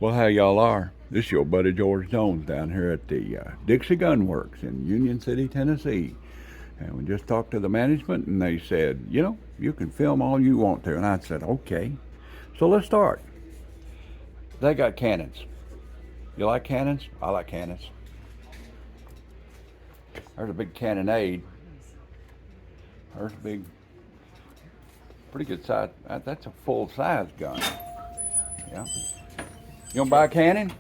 Well, how y'all are? This is your buddy George Jones down here at the Dixie Gunworks in Union City, Tennessee. And we just talked to the management and they said, you can film all you want to. And I said, okay. So let's start. They got cannons. You like cannons? I like cannons. There's a big cannonade. There's a big, pretty good size. That's a full size gun. Yeah. You want to buy a cannon?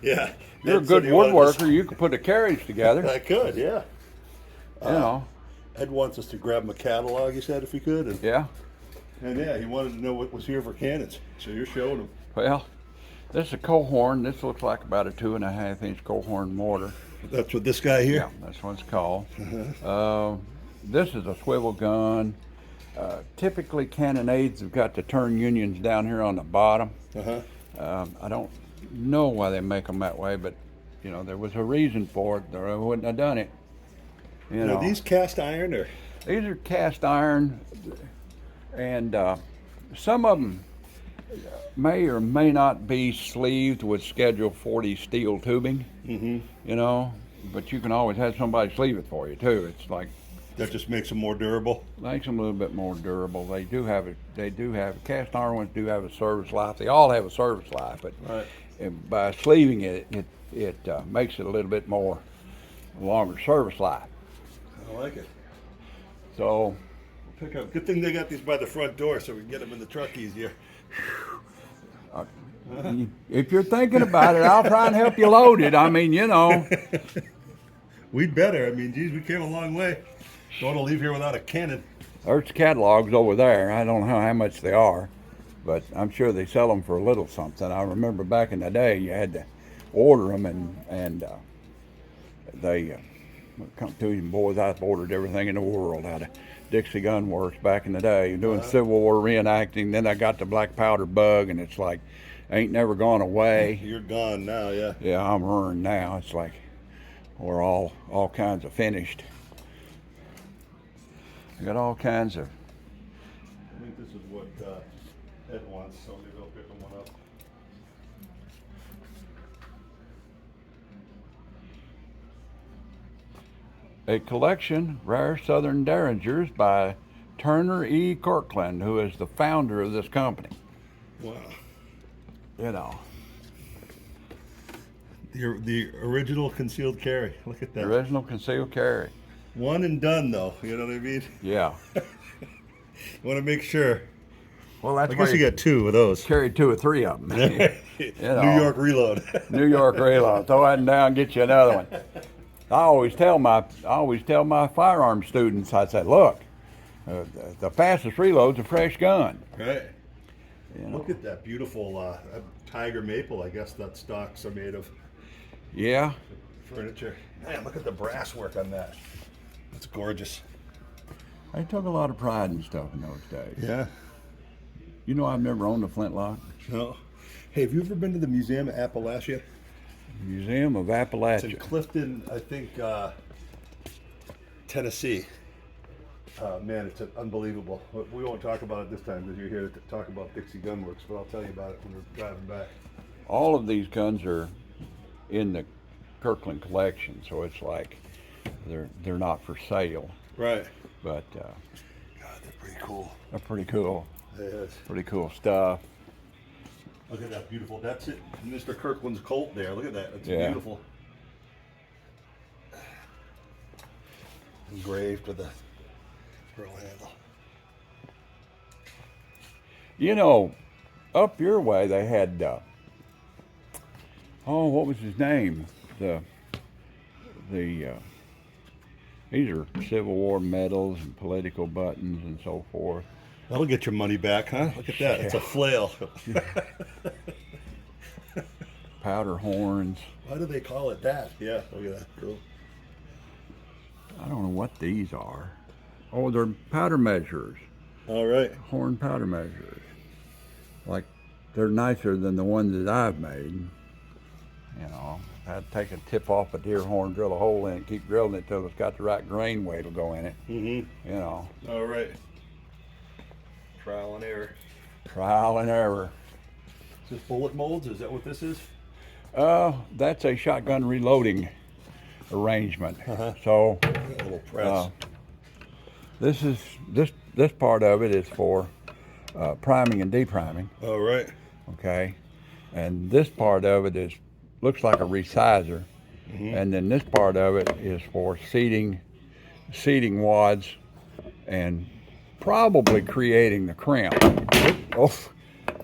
Yeah. You're a good woodworker. You could put a carriage together. I could, yeah. You know. Ed wants us to grab him a catalog, he said, if we could. And, Yeah. and yeah, he wanted to know what was here for cannons. So you're showing him. Well, this is a Cohorn. This looks like about a 2.5-inch Cohorn mortar. That's what this guy here? Yeah, that's what it's called. This is a swivel gun. Typically, cannonades have got the turn unions down here on the bottom. I don't know why they make them that way, but there was a reason for it, or I wouldn't have done it. Are these cast iron or? These are cast iron, and some of them may or may not be sleeved with Schedule 40 steel tubing. But you can always have somebody sleeve it for you too. It's like that just makes them more durable. Makes them a little bit more durable. They do have cast iron ones do have a service life. They all have a service life, but by sleeving it makes it a little bit more longer service life. I like it. So pick up. Good thing they got these by the front door so we can get them in the truck easier. If you're thinking about it, I'll try and help you load it. I mean, We'd better. I mean, geez, we came a long way. Don't want to leave here without a cannon. There's catalogs over there. I don't know how much they are, but I'm sure they sell them for a little something. I remember back in the day, you had to order them, and they would come to you. Boys, I've ordered everything in the world out of Dixie Gunworks back in the day, doing Civil War reenacting. Then I got the black powder bug, and it's like, ain't never gone away. You're gone now, yeah. Yeah, I'm ruined now. It's like we're all kinds of finished. We got all kinds of. I think this is what Ed wants, so maybe I'll pick him one up. A collection, Rare Southern Derringers by Turner E. Kirkland, who is the founder of this company. Wow. The original concealed carry. Look at that. The original concealed carry. One and done, though. You know what I mean? Yeah. You want to make sure. Well, that's I guess you got two of those. Carried 2 or 3 of them. New York reload. New York reload. Throw that down, get you another one. I always tell my firearms students, I said, look, the fastest reload's a fresh gun. Right. Look at that beautiful tiger maple. I guess that stocks are made of. Yeah. Furniture. Man, look at the brass work on that. That's gorgeous. They took a lot of pride in stuff in those days. Yeah. I've never owned a flintlock. No. Hey, have you ever been to the Museum of Appalachia? Museum of Appalachia. It's in Clifton, I think, Tennessee. Man, it's unbelievable. We won't talk about it this time because you're here to talk about Dixie Gunworks, but I'll tell you about it when we're driving back. All of these guns are in the Kirkland collection, so it's like they're not for sale. Right. But God, they're pretty cool. They're pretty cool. Yes. Pretty cool stuff. Look at that beautiful. That's it, Mr. Kirkland's Colt there. Look at that. That's beautiful. Engraved with a pearl handle. Up your way they had. What was his name? These are Civil War medals and political buttons and so forth. That'll get your money back, huh? Look at that. It's a flail. Powder horns. Why do they call it that? Yeah, look at that. Cool. I don't know what these are. Oh, they're powder measurers. All right. Horn powder measurers. Like, they're nicer than the ones that I've made. I had to take a tip off a deer horn, drill a hole in it, keep drilling it till it's got the right grain weight to go in it. Mm-hmm. All right. Trial and error. Trial and error. This bullet molds, is that what this is? That's a shotgun reloading arrangement. Uh-huh. So A little press. this part of it is for priming and depriming. Oh, right. Okay, and this part of it looks like a resizer, and then this part of it is for seating wads and probably creating the crimp. Oh,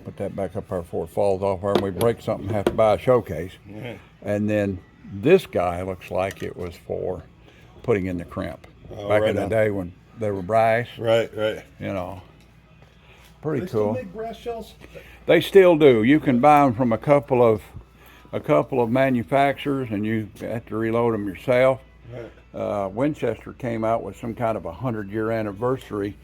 put that back up there before it falls off there and we break something and have to buy a showcase. Yeah. And then this guy looks like it was for putting in the crimp. Back right in the on. day when they were brass, Right, right. you know. Pretty They still cool. make brass shells? They still do. You can buy them from a couple of manufacturers, and you have to reload them yourself. Right. Winchester came out with some kind of 100-year anniversary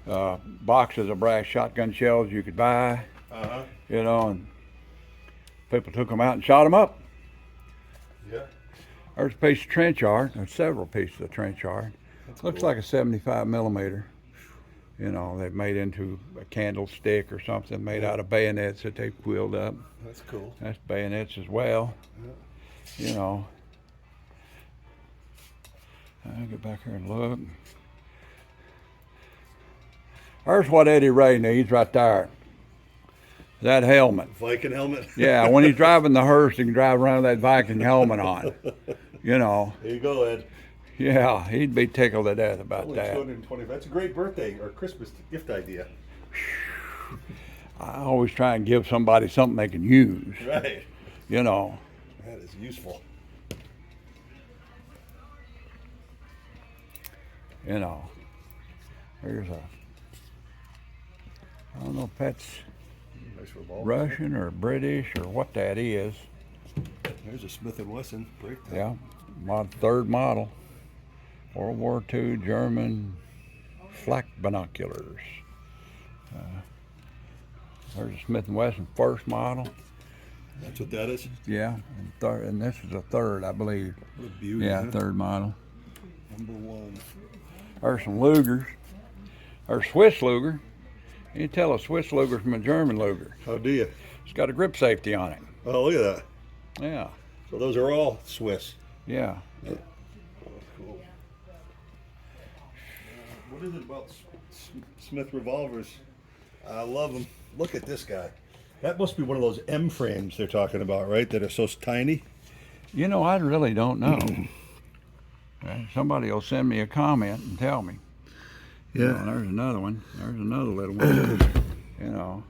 boxes of brass shotgun shells you could buy. Uh-huh. You know, and people took them out and shot them up. Yeah. There's a piece of trench art. There's several pieces of trench art. Looks cool. like a 75 millimeter. You know, they've made into a candlestick or something made out of bayonets that they've wheeled up. That's cool. That's bayonets as well. Yeah. You know. I'll get back here and look. There's what Eddie Ray needs right there. That helmet. Viking helmet? Yeah, when he's driving the hearse, he can drive around with that Viking helmet on. You know. There you go, Ed. Yeah, he'd be tickled to death about Only that. 220. That's a great birthday or Christmas gift idea. I always try and give somebody something they can use. Right. You know. That is useful. You know. There's a, I don't know if that's Nice revolver. Russian or British or what that is. There's a Smith & Wesson breakdown. Yeah, third model. World War II German flak binoculars. There's a Smith & Wesson first model. That's what that is? Yeah, and this is a third, I believe. What a beauty. Yeah, huh? third model. Number one. There's some Lugers. There's Swiss Luger. You can tell a Swiss Luger from a German Luger. How do you? It's got a grip safety on it. Oh, look at that. Yeah, So those are all Swiss. yeah. Cool. What is it about Smith revolvers? I love them. Look at this guy. That must be one of those M frames they're talking about, right? That are so tiny. You know, I really don't know. Somebody will send me a comment and tell me. You know, there's another one. There's another little one. You know,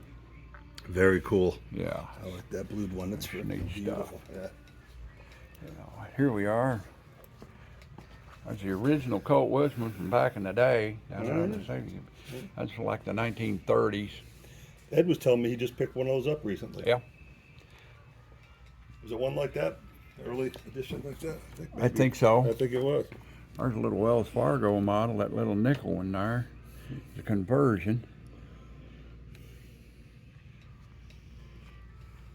Very cool. yeah. I like that blued one. That's Neat beautiful. Yeah. You know, here we are. That's the original Colt Woodsman from back in the day. That's like the 1930s. Ed was telling me he just picked one of those up recently. Yeah. Was it one like that? Early edition like that? I think so. I think it was. There's a little Wells Fargo model, that little nickel one there. The conversion.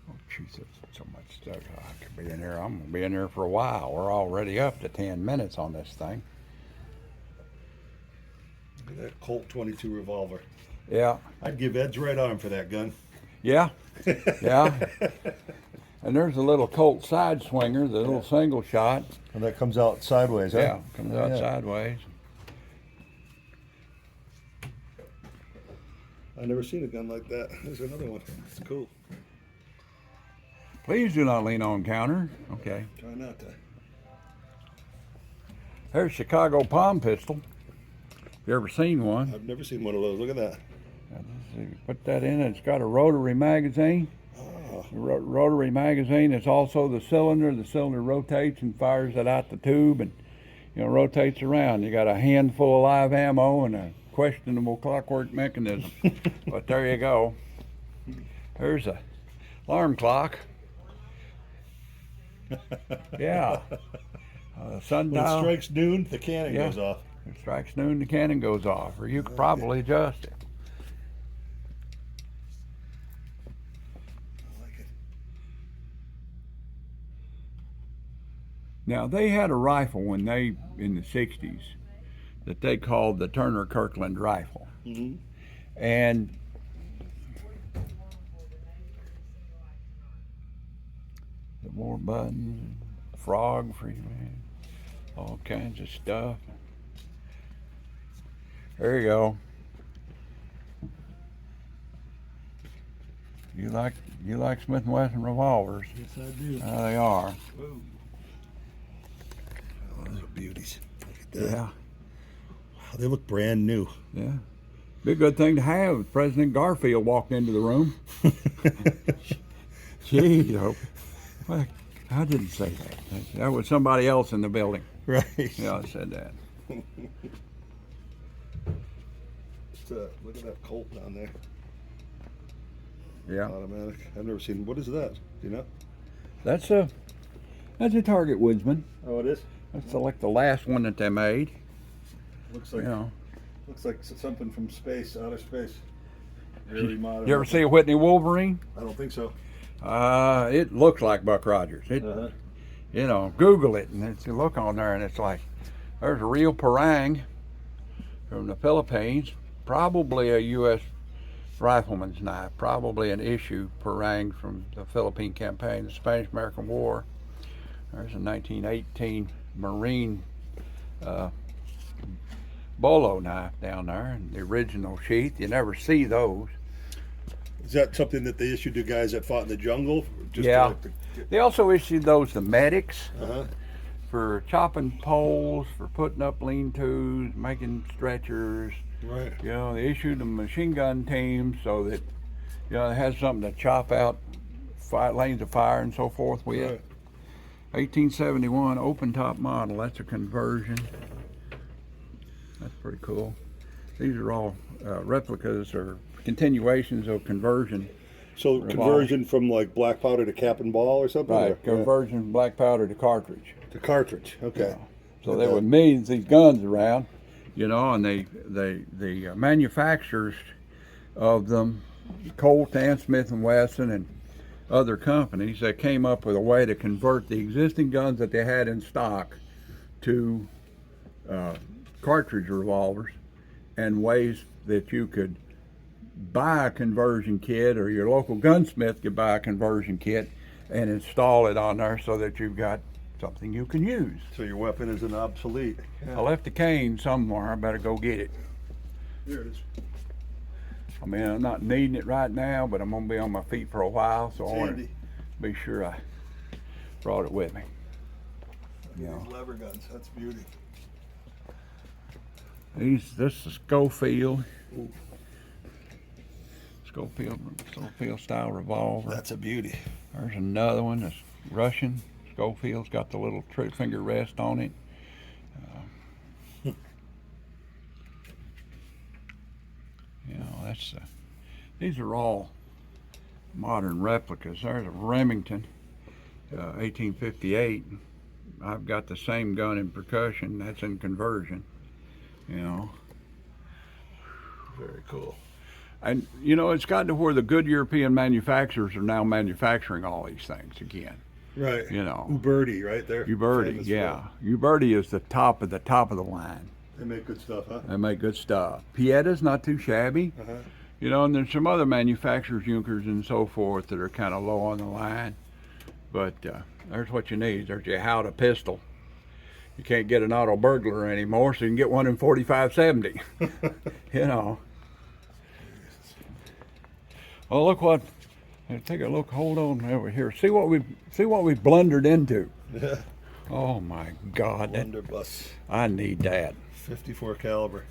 Oh, jeez, that's so much stuff. I could be in there. I'm going to be in there for a while. We're already up to 10 minutes on this thing. Look at that Colt 22 revolver. Yeah. I'd give Ed's right arm for that gun. Yeah. Yeah. And there's a little Colt side swinger, the little single shot. And that comes out sideways, huh? Yeah, comes out Yeah. sideways. I've never seen a gun like that. There's another one. It's cool. Please do not lean on counter. Okay. Try not to. There's Chicago palm pistol. You ever seen one? I've never seen one of those. Look at that. Put that in. It's got a rotary magazine. Oh, Rotary magazine. It's also the cylinder. The cylinder rotates and fires it out the tube, and rotates around. You got a handful of live ammo and a questionable clockwork mechanism. But there you go. There's a alarm clock. Yeah. Sundial. when it strikes noon, the cannon Yeah. goes off. It strikes noon, the cannon goes off, or you could probably adjust it. I like it. Now, they had a rifle in the 60s that they called the Turner Kirkland rifle. Mm-hmm. And More buttons, frog for you, man. All kinds of stuff. There you go. You like Smith & Wesson revolvers? Yes, I do. They are. Whoa. Oh, little beauties. Look at that. Yeah, Wow, they look brand new. yeah. Be a good thing to have if President Garfield walked into the room. Gee, well, I didn't say that. That was somebody else in the building. Right. Yeah, I said that. Look at that Colt down there. Yeah. Automatic. I've never seen. What is that? Do you know? That's a Target Woodsman. Oh, it is. That's like the last one that they made. Looks like looks like something from space, outer space. Really modern. You ever see a Whitney Wolverine? I don't think so. It looks like Buck Rogers. You know, Google it and you look on there and it's like there's a real parang from the Philippines, probably a U.S. rifleman's knife, probably an issue parang from the Philippine campaign, the Spanish-American War. There's a 1918 Marine bolo knife down there, and the original sheath. You never see those. Is that something that they issued to guys that fought in the jungle? Just Yeah. They also issued those to medics Uh-huh. for chopping poles, for putting up lean-tos, making stretchers. Right. You know, they issued them machine gun teams so that, you know, they had something to chop out lanes of fire and so forth with. Right. 1871 open top model. That's a conversion. That's pretty cool. These are all replicas or continuations of conversion. So conversion from like black powder to cap and ball or something? Right, Or? conversion from black powder to cartridge. To cartridge. Okay. Yeah. So there were millions of these guns around, you know, and the manufacturers of them, Colt and Smith & Wesson and other companies, that came up with a way to convert the existing guns that they had in stock to cartridge revolvers, and ways that you could buy a conversion kit, or your local gunsmith could buy a conversion kit and install it on there so that you've got something you can use. So your weapon isn't obsolete. I left the cane somewhere. I better go get it. Here it is. I mean, I'm not needing it right now, but I'm gonna be on my feet for a while, so I want to Handy. be sure I brought it with me. These Yeah. lever guns. That's beauty. This is Schofield. Schofield style revolver. That's a beauty. There's another one that's Russian. Schofield's got the little finger rest on it. You know, that's these are all modern replicas. There's a Remington, 1858. I've got the same gun in percussion. That's in conversion. You know. Very cool. And, you know, it's gotten to where the good European manufacturers are now manufacturing all these things again. Right. You know. Uberti, right there. Uberti, Famous yeah. Uberti is the top of the line. They make good stuff, huh? They make good stuff. Pietta's not too shabby. Uh-huh. You know, and there's some other manufacturers, Junkers and so forth, that are kind of low on the line. But there's what you need. There's your Howdah pistol. You can't get an auto burglar anymore, so you can get one in 45-70. You know. Well, look what. Take a look. Hold on over here. See what we've blundered into. Yeah. Oh my God! Blunderbuss. I need that. 54 caliber.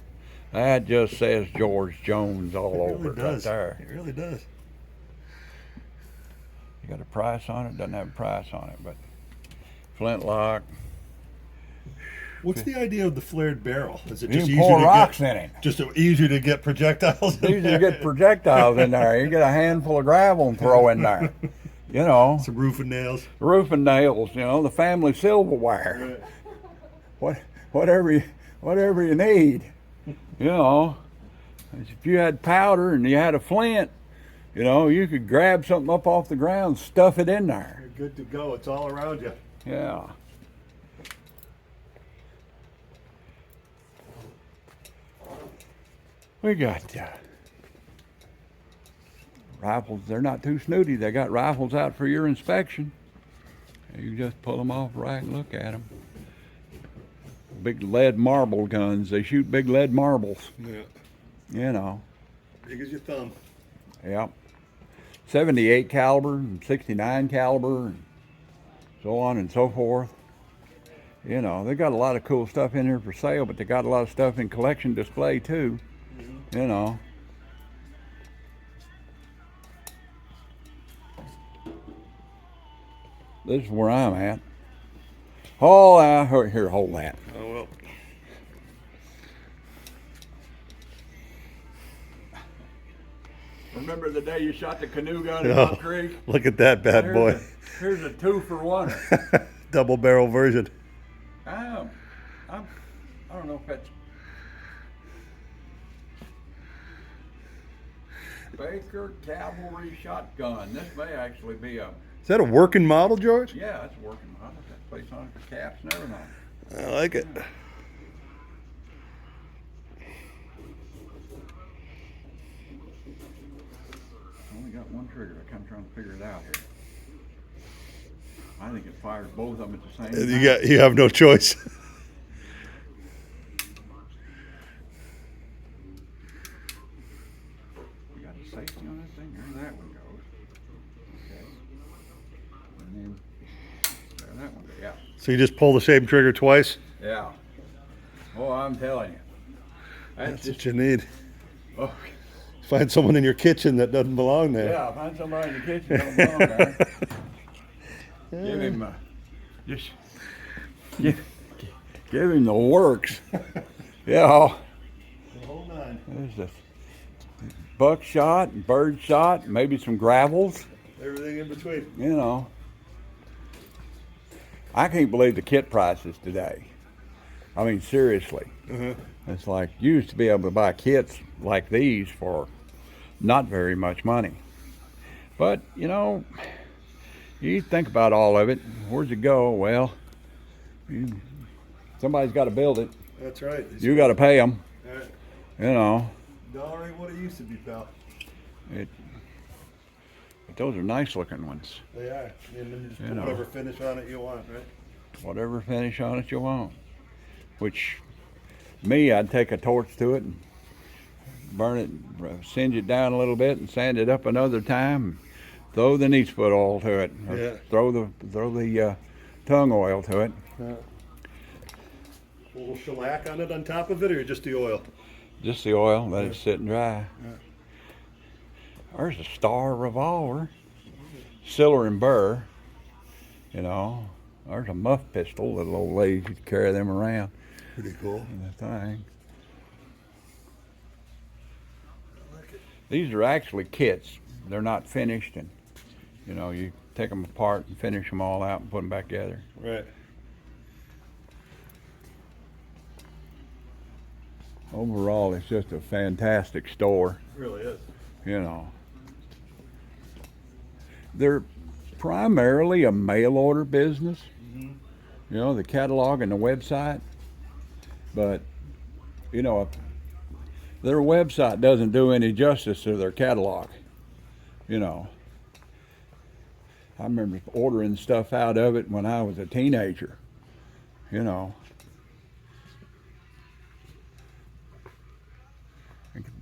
That just says George Jones all over it right does. there. It really does. You got a price on it? Doesn't have a price on it, but flintlock. What's the idea of the flared barrel? Is it You just can easier pour to rocks get, in it. just easier to get projectiles? In Easy to there? get projectiles in there. You get a handful of gravel and throw in there. You know, Some roofing nails. roofing nails. You know, the family silverware. Whatever you need. You know, if you had powder and you had a flint, you know, you could grab something up off the ground, stuff it in there. You're good to go. It's all around you. Yeah. We got rifles. They're not too snooty. They got rifles out for your inspection. You just pull them off right and look at them. Big lead marble guns. They shoot big lead marbles. Yeah. You know. Big as your thumb. Yep. 78 caliber and 69 caliber and so on and so forth. You know, they got a lot of cool stuff in here for sale, but they got a lot of stuff in collection display too. You know. This is where I'm at. Oh, here, hold that. Oh, well. Remember the day you shot the canoe gun in Rock Creek? Look at that bad boy. Here's a 2-for-1. Double barrel version. I don't know if that's Baker Cavalry shotgun. This may actually be a. Is that a working model, George? Yeah, it's working on it. That's placed on it for caps and everything. I like it. Only got one trigger. I'm trying to figure it out here. I think it fires both of them at the same time. You have no choice. We got a safety on this thing. There that one goes. Okay. And then there that one goes. Yeah. So you just pull the same trigger twice? Yeah. Oh, I'm telling you. That's what you need. Oh. Find someone in your kitchen that doesn't belong there. Yeah, find somebody in the kitchen that don't belong there. Give him just give him the works. Yeah. Hold on. There's a buckshot and bird shot, maybe some gravels. Everything in between. You know. I can't believe the kit prices today. I mean, seriously. It's like you used to be able to buy kits like these for not very much money. But, you know, you think about all of it. Where's it go? Well, somebody's got to build it. That's right. You got to pay them. Right. You know. Dollar ain't what it used to be, pal. But those are nice looking ones. They are. And then you just You put know. whatever finish on it you want, right? Whatever finish on it you want. Which, me, I'd take a torch to it and burn it, singe it down a little bit and sand it up another time. Throw the neat foot oil to it. Or Yeah. Throw the tongue oil to it. A little shellac on it on top of it, or just the oil? Just the oil, let it sit and dry. Yeah. There's a Star revolver. Siller and Burr. You know. There's a muff pistol. Little old ladies used to carry them around. Pretty cool. In the thing. These are actually kits. They're not finished, and you know, you take them apart and finish them all out and put them back together. Right. Overall, it's just a fantastic store. It really is. You know, they're primarily a mail order business. You know, the catalog and the website, but you know, their website doesn't do any justice to their catalog. You know, I remember ordering stuff out of it when I was a teenager. You know,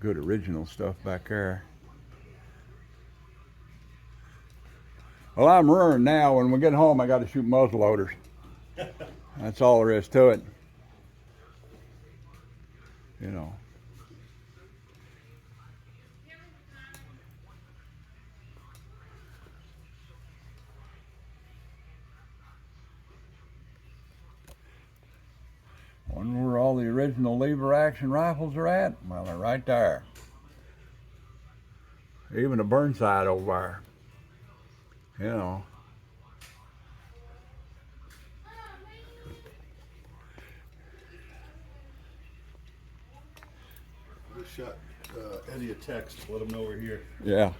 good original stuff back there. Well, I'm rearing now. When we get home, I got to shoot muzzle loaders. That's all there is to it. You know. Wonder where all the original lever action rifles are at? Well, they're right there. Even a Burnside over there. You know. Just shot Eddie a text. Let him know we're here. Yeah.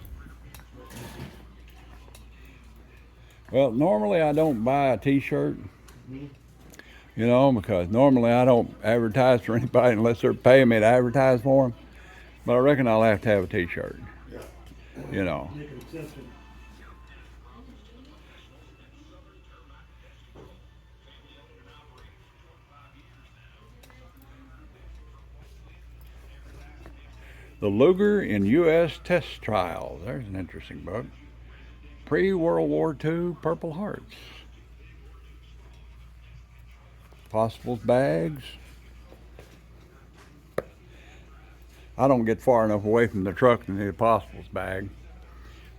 Well, normally I don't buy a t-shirt. You know, because normally I don't advertise for anybody unless they're paying me to advertise for them. But I reckon I'll have to have a t-shirt. Yeah. You know. Make an exception. The Luger in U.S. Test Trials. There's an interesting book. Pre-World War II Purple Hearts. Possibles bags. I don't get far enough away from the truck to need a possibles bag.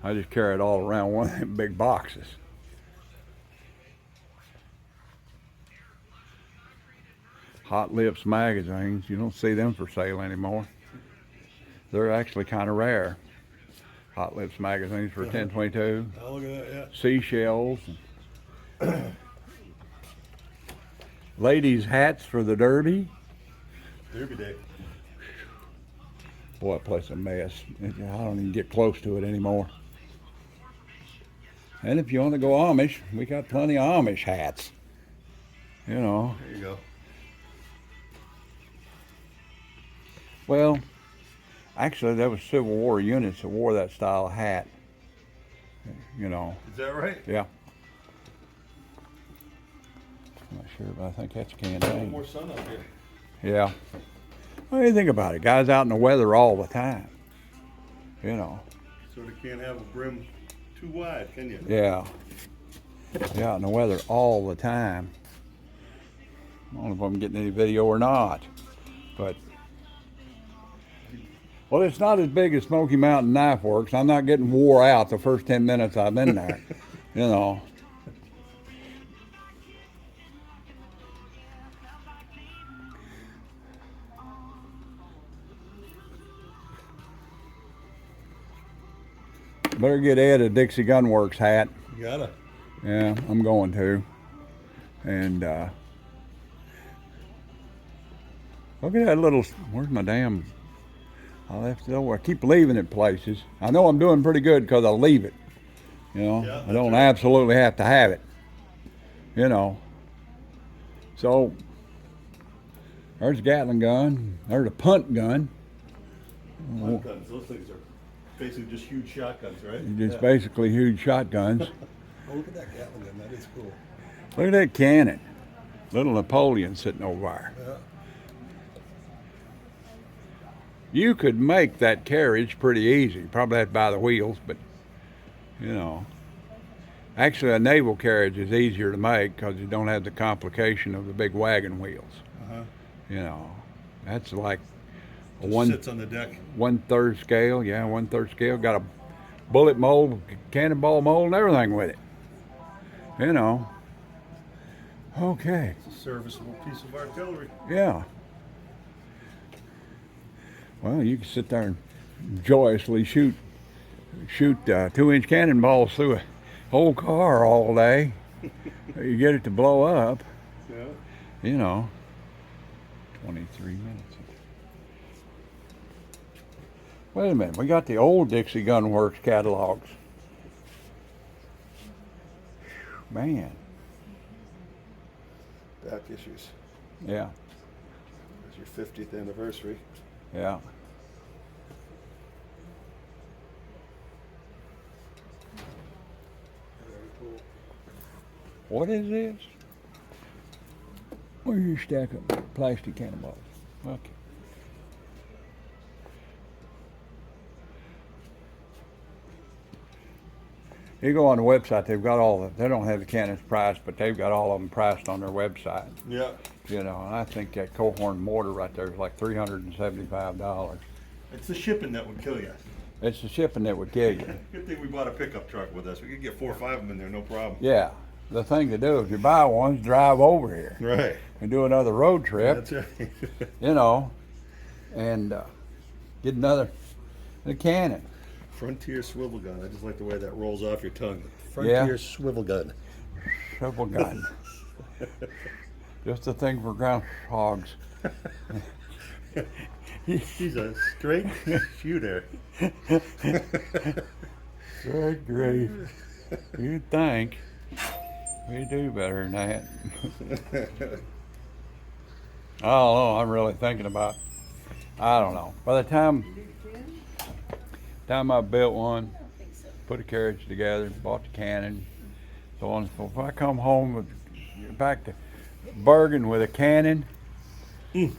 I just carry it all around one of them big boxes. Hot Lips magazines. You don't see them for sale anymore. They're actually kind of rare. Hot Lips magazines for $10.22. Oh, look at that, yeah. Seashells. Ladies' hats for the Derby. Derby Day. Boy, that place is a mess. I don't even get close to it anymore. And if you want to go Amish, we got plenty of Amish hats. You know. There you go. Well, actually, there was Civil War units that wore that style of hat. You know. Is that right? Yeah. I'm not sure, but I think that's One Canadian. more sun up here. Yeah. What do you think about it? Guys out in the weather all the time. You know. Sort of can't have a brim too wide, can you? Yeah. They're out in the weather all the time. I don't know if I'm getting any video or not. But, well, it's not as big as Smoky Mountain Knife Works. I'm not getting wore out the first 10 minutes I've been there. You know. Better get Ed a Dixie Gunworks hat. You gotta. Yeah, I'm going to. And look at that little. Where's my damn? I left it over. I keep leaving it places. I know I'm doing pretty good because I leave it. You know, Yeah, I don't right. absolutely have to have it. You know. So there's a Gatling gun. There's a punt gun. Punt guns, those things are basically just huge shotguns, right? It's Yeah. basically huge shotguns. Oh, look at that Gatling gun. That is cool. Look at that cannon. Little Napoleon sitting over there. Yeah. You could make that carriage pretty easy. Probably have to buy the wheels, but you know. Actually, a naval carriage is easier to make because you don't have the complication of the big wagon wheels. Uh-huh. You know, that's like a Just sits on the deck. 1/3 scale. Yeah, 1/3 scale. Got a bullet mold, cannonball mold, and everything with it. You know. Okay. It's a serviceable piece of artillery. Yeah. Well, you can sit there and joyously shoot 2-inch cannonballs through a whole car all day. You get it to blow up. Yeah. You know. 23 minutes. Wait a minute. We got the old Dixie Gunworks catalogs. Man. Back issues. Yeah. It's your 50th anniversary. Yeah. Very cool. What is this? Where's your stack of plastic cannonballs? Okay. You go on the website, they've got all the, they don't have the cannons priced, but they've got all of them priced on their website. Yeah. You know, and I think that Cohorn mortar right there is like $375. It's the shipping that would kill you. It's the shipping that would kill you. Good thing we bought a pickup truck with us. We could get 4 or 5 of them in there, no problem. Yeah. The thing to do if you buy one is drive over here Right. and do another road trip, That's right. you know, and get another cannon. Frontier swivel gun. I just like the way that rolls off your tongue. Frontier swivel gun. Shovel gun. Just a thing for groundhogs. He's a straight shooter. Good grief. You'd think. We do better than that. I don't know. I'm really thinking about, I don't know. By the time I built one, put a carriage together, bought the cannon, so on and so forth. If I come home back to Bergen with a cannon,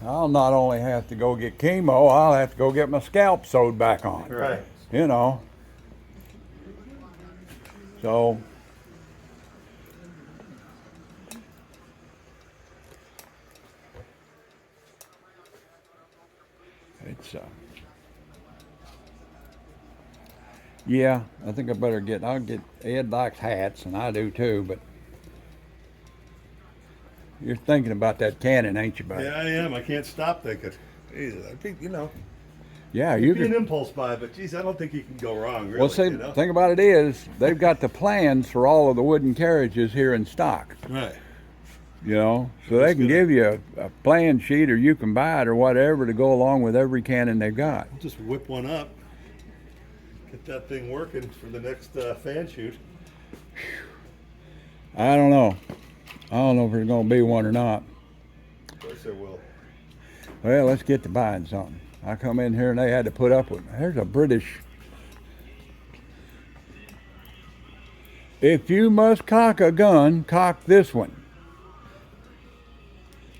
I'll not only have to go get chemo, I'll have to go get my scalp sewed back on. Right. You know. So it's yeah, I think I better I'll get, Ed likes hats and I do too, but you're thinking about that cannon, ain't you, buddy? Yeah, I am. I can't stop thinking. Jesus, I think, Yeah, it'd you be an could. impulse buy, but geez, I don't think you can go wrong, really. Well, see, the thing about it is, they've got the plans for all of the wooden carriages here in stock. Right. You know, so That's they can good. give you a plan sheet, or you can buy it, or whatever, to go along with every cannon they've got. Just whip one up. Get that thing working for the next fan shoot. I don't know. I don't know if there's going to be one or not. Of course there will. Well, let's get to buying something. I come in here and they had to put up with. There's a British. If you must cock a gun, cock this one.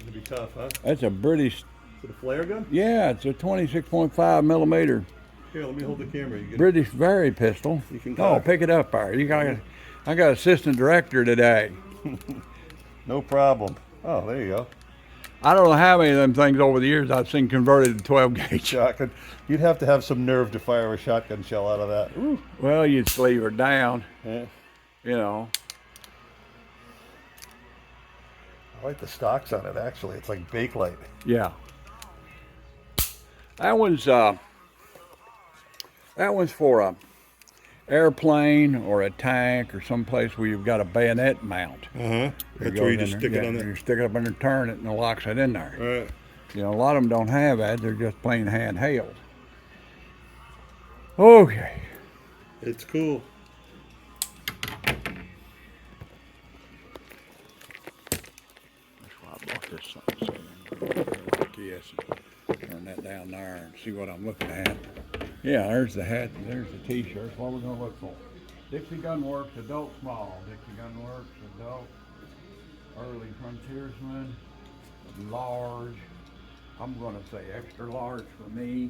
It'll be tough, huh? That's a British. Is it a flare gun? Yeah, it's a 26.5 millimeter Here, let me hold the camera. You can, British Very pistol. You can Oh, cock. pick it up, there. I got assistant director today. No problem. Oh, there you go. I don't know how many of them things over the years I've seen converted to 12 gauge. Shotgun. You'd have to have some nerve to fire a shotgun shell out of that. Ooh. Well, you'd sleeve her down, Yeah. you know. I like the stocks on it, actually. It's like Bakelite. Yeah. That one's for a airplane or a tank or someplace where you've got a bayonet mount. Uh-huh. That's goes where you in just there. stick it Yeah, on there. You stick it up and then turn it and it locks it in there. All right. You know, a lot of them don't have that. They're just plain handheld. Okay. It's cool. That's why I bought this thing. So like this and turn that down there and see what I'm looking at. Yeah, there's the hat and there's the t-shirts. What are we going to look for? Dixie Gunworks, adult small. Dixie Gunworks, adult. Early frontiersman, large. I'm going to say extra large for me.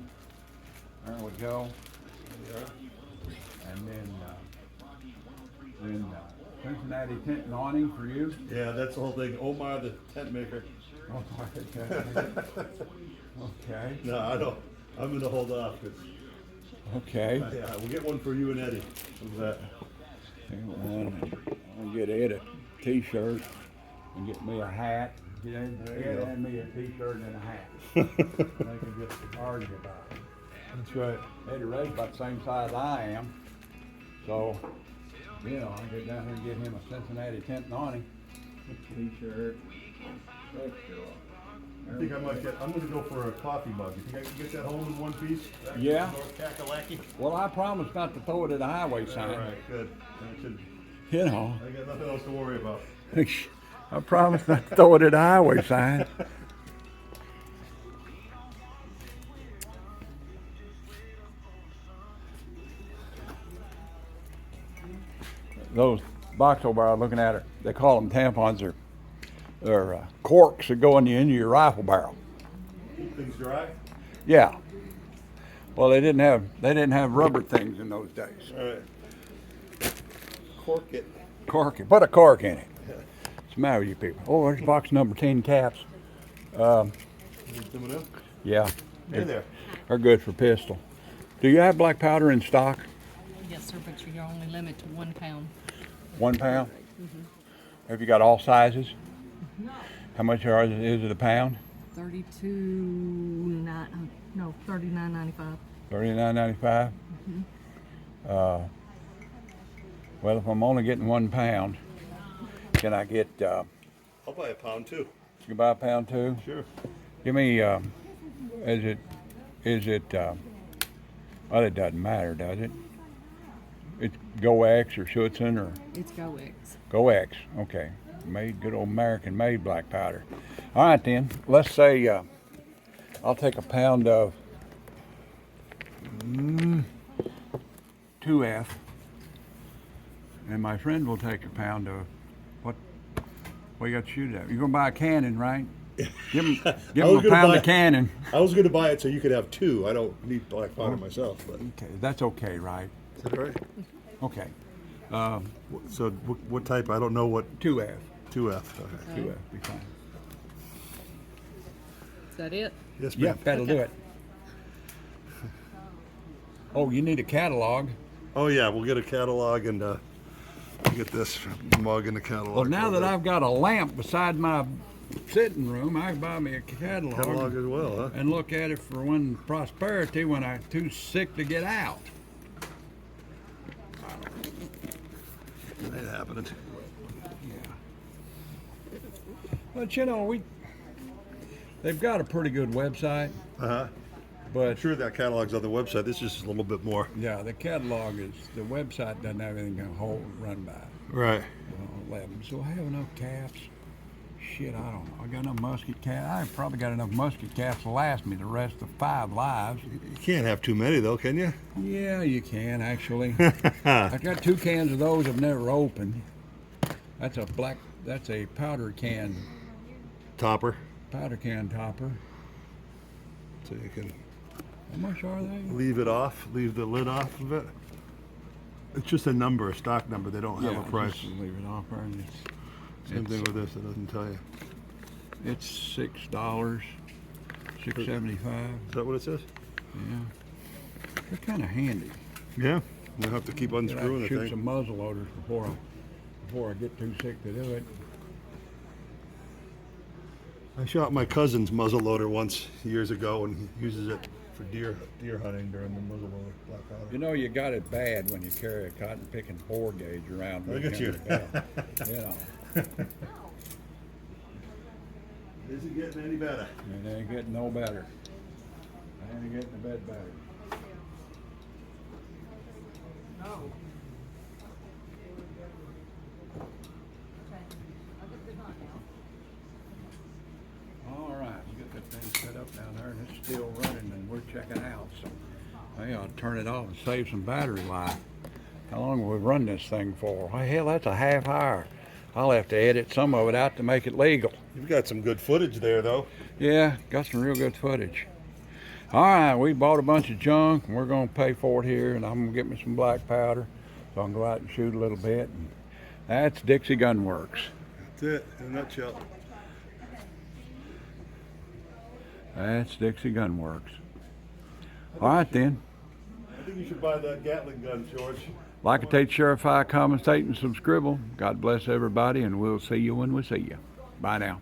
There we go. And then Cincinnati tent and awning for you. Yeah, that's the whole thing. Omar, the tent maker. Okay. No, I don't. I'm going to hold off. 'Cause, Okay. yeah, we'll get one for you and Eddie. How's that? I'll get Ed a t-shirt and get me a hat. Get Ed There you go. and me a t-shirt and a hat. They can just argue about it. That's right. Eddie Ray's about the same size I am. So, you know, I'll get down here and get him a Cincinnati tent and awning. T-shirt. I think I might get. I'm going to go for a coffee mug. You think I can get that home in one piece? Yeah. North Kakalaki? Well, I promised not to throw it at a highway sign. All right, good. That should, You know, I got nothing else to worry about. I promised not to throw it at a highway sign. Those box over I was looking at, they call them tampons. They're corks that go in the end of your rifle barrel. Keep things dry. Yeah. Well, they didn't have rubber things in those days. All right. Cork it. Cork it. Put a cork in it. What's the matter with you people? Oh, there's box number 10 caps. Someone else? Yeah. Hey there. They're good for pistol. Do you have black powder in stock? Yes, sir, but you're only limited to 1 pound. 1 pound? Have you got all sizes? How much is it a pound? 39.95. $39.95. Well, if I'm only getting 1 pound, can I get? I'll buy a pound too. You buy a pound too? Sure. Give me. Is it? Well, it doesn't matter, does it? It's Go X or Schutzen or It's Go X. Go X. Okay, made good old American made black powder. All right then. Let's say I'll take a pound of 2F, and my friend will take a pound of what? What you got to shoot at? You're gonna buy a cannon, right? Give him I a was gonna pound buy- of cannon. I was going to buy it so you could have two. I don't need black powder myself, but Okay, that's okay, right? is that right? Okay. So what type? I don't know what 2F. 2F. Okay. 2F be fine. Is that it? Yes, ma'am. Yep, that'll do it. Oh, you need a catalog. Oh yeah, we'll get a catalog and get this mug in the catalog. Well, now that I've got a lamp beside my sitting room, I can buy me a catalog as well, huh? and look at it for when prosperity, when I'm too sick to get out. Ain't happening. Yeah. But you know, they've got a pretty good website, Uh huh. but I'm sure that catalog's on the website. This is just a little bit more. yeah, the catalog is, the website doesn't have anything to run by. Right. 11. So I have enough caps. Shit, I don't know. I got enough musket caps. I've probably got enough musket caps to last me the rest of 5 lives. You can't have too many though, can you? Yeah, you can actually. I got 2 cans of those I've never opened. That's a powder can Topper. topper. So you can How much are they? leave it off, leave the lid off of it. It's just a number, a stock number. They don't have a price. just leave it off there. And Same thing with this. It doesn't tell you. it's $6, $6.75. Is that what it says? Yeah, they're kind of handy. Yeah. You'll have to keep I unscrewing the shoot thing. some muzzle loaders before I get too sick to do it. I shot my cousin's muzzle loader once years ago, and he uses it for deer hunting during the muzzle loader. Black powder. You know you got it bad when you carry a cotton picking bore gauge around. Look with at you you. on your belt. You know, Is it getting any better? it ain't getting no better. I ain't getting a bit better. All right, we got that thing set up down there, and it's still running, and we're checking out. So I ought to turn it off and save some battery life. How long have we run this thing for? Well, hell, that's a half hour. I'll have to edit some of it out to make it legal. You've got some good footage there, though. Yeah, got some real good footage. All right, we bought a bunch of junk, and we're going to pay for it here, and I'm going to get me some black powder so I can go out and shoot a little bit. And that's Dixie Gunworks. That's it, in a nutshell. That's Dixie Gunworks. All right, then. I think you should buy that Gatling gun, George. Like I take, share, commentate, and subscribe. God bless everybody, and we'll see you when we see you. Bye now.